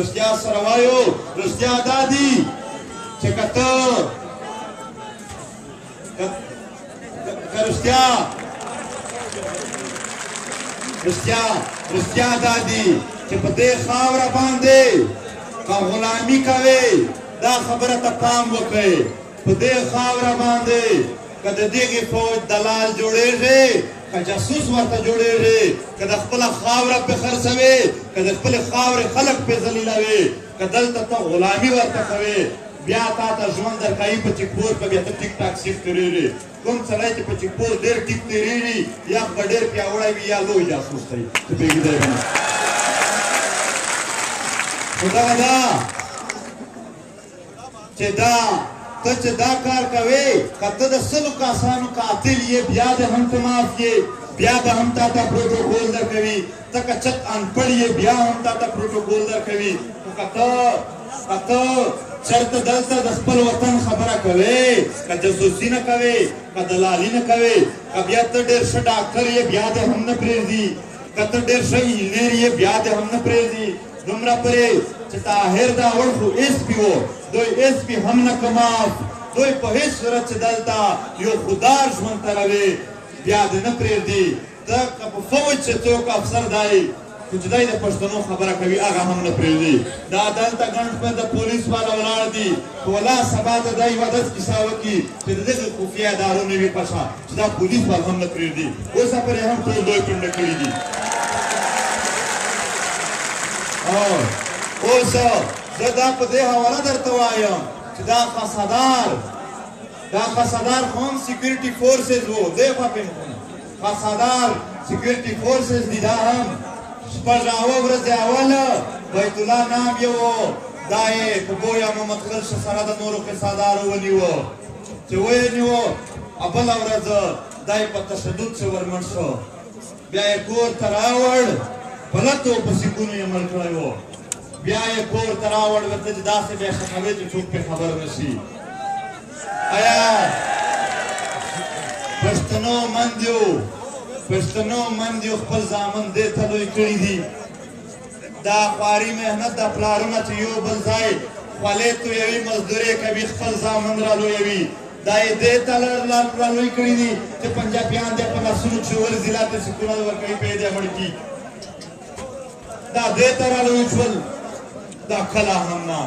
رښتیا سره وایو رښتیا دا دي چې که ته رښتیا دا دي چې په دې خاوره باندې که غلامي کوې دا خبره ته پام وکړئ په دې خاوره باندې که د دغې فوج دلال جوړېږي که جاسوس ورته جوړېږي که د خپله خاوره پې خرڅوي که د خپلې خاورې خلک پې ذلیلوي که دلته ته غلامي ورته کوې بیا تا ته ژوند درکوي په چیک پوسټ به بیا ته ټیک ټاک سیف تېرېږي کوم سړی چې په چیک پوسټ ډېر ټیک تېرېږي یا به ډېر پیاوړی وي یا لوی جاسوس دی ته پوهېږي که نه خو دغه ده چې دا ته چې دا کار کوې که ته د سلو کسانو قاتل یې بیا دې هم ته معاف یې بیا به هم تا ته پروټوکول درکوي ته که چت انپړ یې بیا هم تا ته پروټوکول درکوي خو که ته چېرته دلته د خپل وطن خبره کوې که جاسوسي نه کوې که دلالي نه کوې که بیا ته ډېر ښه ډاکټر یې بیا دې هم نه پرېږدي که ته ډېر ښه انجینر یې بیا دې هم نه پرېږدي دومره پرې چې طاهر داوړ خو ایس پي و دوی ایس پي هم نه کماف دوی په هېڅ صورت چې دلته یو خوددار ژوند تېروي بیا دې نه پرېږدي ته که په فوج چې څوک افسر دی خو چې دی د پښتنو خبره کوي هغه هم نه پرېږدي دا دلته ګڼ شمېر د پولیس والا ولاړ دي خو ولا سبا ته دا یوه داسې کیسه وکړي چې د دغې خفیه ادارو نه وي په شا چې دا پولیس والا هم نه پرېږدي اوسه پورې هم ټول دوی کنډه کړي دي اوس زه دا په دې حواله درته وایم چې دا قصدار خو هم سیکورټي فورسز و دی خوا پې قصدار سیکورټي فورسز دي دا هم شپږ اوه ورځې اوله بیت الله نام یې و دا یې په بویا محمد خلشه سره د نورو قصدارو ونیوه چې ویې نیوه بله ورځ دا یې په تشدد چې ورمړ شو بیا یې کور ته راوړ غلط و په سیکونو یې مړ کړی و بیا یې کور ته راوړ ورته چې داسې بیا ښخوي چې څوک پرې خبر نه شي آیا پښتنو مندیو خپل زامن دې ته لوی کړي دي دا خواري محنت دا پلارونه چې یو بل ځای خولې تویوي مزدوري کوي خپل زامن را لویوي دا یې دې ته را لوی کړي دي چې پنجابیان دې په لاسونو چې ورځي لا ته سکونه ورکوي په دې مړ کي دا دې ته را لوی شول دا کله هم نه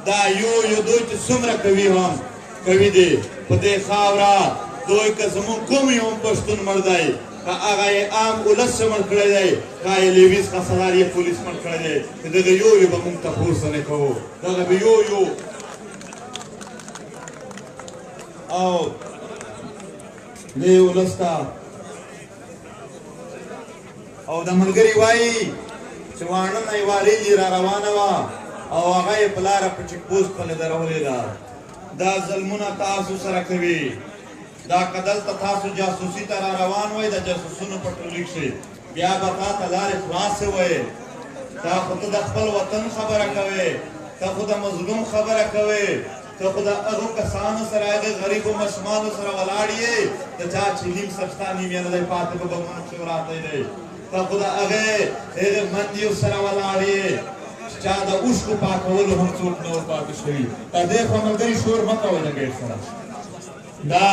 دا یو دوی چې څومره کوي هم کوي دي په دې خاوره دوی که زمونږ کوم یو هم پښتون مړ دی که هغه یې عام ولس مړ کړی دی که یې لیویس قصدار یې پولیس مړ کړی دی که دغه یو به مونږ تپوس نه کوو دغه به یو او دې ولس ته او د ملګري وایي چې واڼه نه یوه ریلي را روانه وه او هغه یې په لاره په چیک پوسټ باندې درولې ده دا ظلمونه تاسو سره کوي دا که دلته تاسو جاسوسي ته را روان وئ د جاسوسونو په ټولګ کښې بیا به تا ته لارې خلاصې وئ تا خو ته د خپل وطن خبره کوې ته خو د مظلوم خبره کوې ته خو د هغو کسانو سره هغې غریبو ماشومانو سره ولاړ یې د چا چې نیم سر شته نیم یې نه دی پاتې په بمونو کښې وراتی دی ته خو د هغې مندیو سره ولاړ یې چا د اوښکو پاکولو هم څوک نه ور پاتې شوي تر دې خو ملګري شور مه کوئ د ګیټ سره دا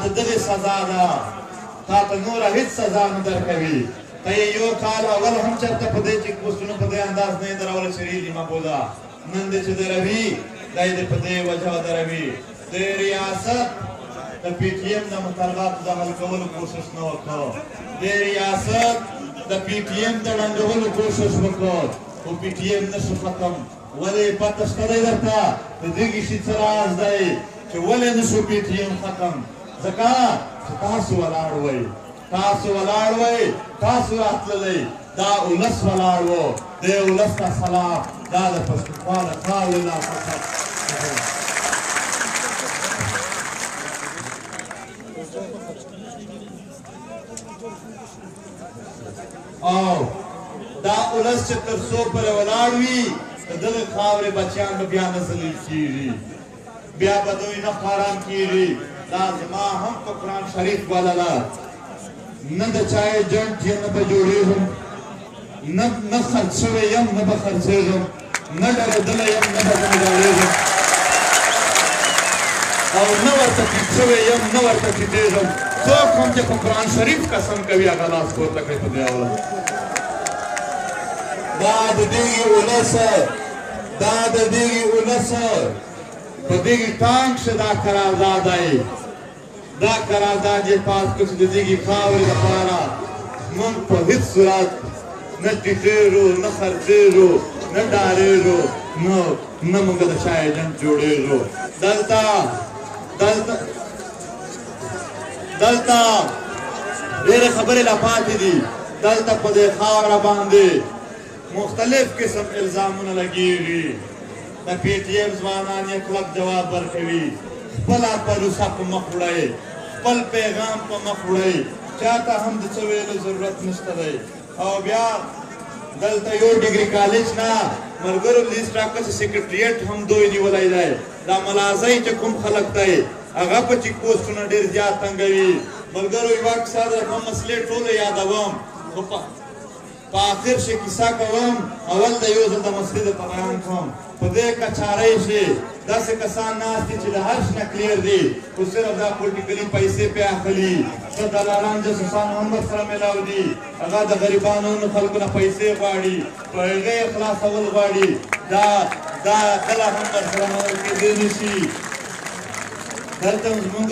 د دغې سزا ده تا ته نوره هېڅ سزا نه درکوي ته یې یو کال اول هم چېرته په دې چیک پوسټونو په دې انداز نه یې درولی چې ریلي مه بوله نن دې چې دروي دا یې دې په دې وجه دروي د ریاست د پی ټي ایم د مطالباتو د حل کولو کوشش نه وکړو د ریاست د پی ټي ایم د ړنګولو کوشش وکړو خو پی ټي ایم نشو ختم ولې پته شته دی درته د دغې شي څه راز دی چې ولې نشو پی ټي ایم ختم ځکه چې تاسو ولاړ وئ تاسو راتللی دا ولس ولاړ و دې ولس ته سلام دا د پښتونخوا د خاورې نه فقط او دا ولس چې تر څو پورې ولاړ وي د دغې خاورې بچیان به بیا نه ذلیل کېږي بیا به دوی نه خواران کېږي دا زما هم په قرآن شریف بلله نه د چا ایجنټ یم نه به جوړېږم نه خرڅ شوی یم نه به خرڅېږم نه ډارېدلی یم نه به ځنې ډارېږم او نه ورته ټیټ شوی یم نه ورته ټیټېږم څوک هم چې په قرآن شریف قسم کوي هغه لاس پورته کړئ په دې اوله دا د دغې ولس دا د دغې ولس په دغې ټانک کښې دا قرارداد دی دا قرارداد یې پاس کړ چې د دغې خاورې لپاره موږ په هېڅ صورت نه ټیټېږو نه خرڅېږو نه ډارېږو نه موږ د چا ایجنټ جوړېږو دلته ډېرې خبرې لا پاتې دي دلته په دې خاوره باندې مختلف قسم الزامونه لګېږي د پی ټي ایم ځوانان یې کلک جواب ورکوي خپله پروسه په مخ وړئ خپل پیغام په مخ وړئ چاته هم د څه ویلو ضرورت نشته دی او بیا دلته یو ډګري کالج نه ملګرو لیست راکړه چې سیکرټریټ هم دوی نیولی دی دا ملازۍ چې کوم خلک دی هغه په چیک پوسټونه ډېر زیات تنګوي ملګرو یوه کیسه درته مسلې ټوله یادوم خو په آخر شي کیسه کوم اول د یو ځل د مسلې درته بیان کوم په دې کچارۍ شي داسې کسان ناست دي چې د هر شي نه کلیر دي خو صرف دا پولیټیکلي پیسې پې اخلي ښه دلالان جاسوسان هم ورسره میلاو دي هغه د غریبانو خلکو نه پیسې غواړي په هغې یې خلاصول غواړي دا کله هم ورسره منل کېدی نه شي دلته زموږ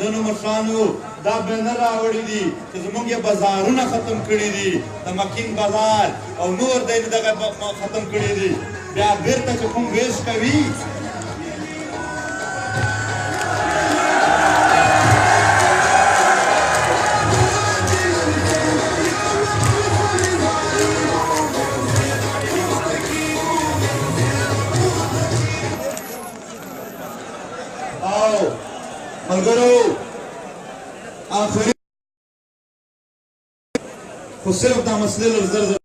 ځینو مشرانو دا بینر راوړي دي چې زموږ یې بازارونه ختم کړي دي د مکین بازار او نور دی دغه ختم کړي دي بیا بیرته چې کوم ویش کوي او ملګرو آخري خو صرف دا مسلې لږ زر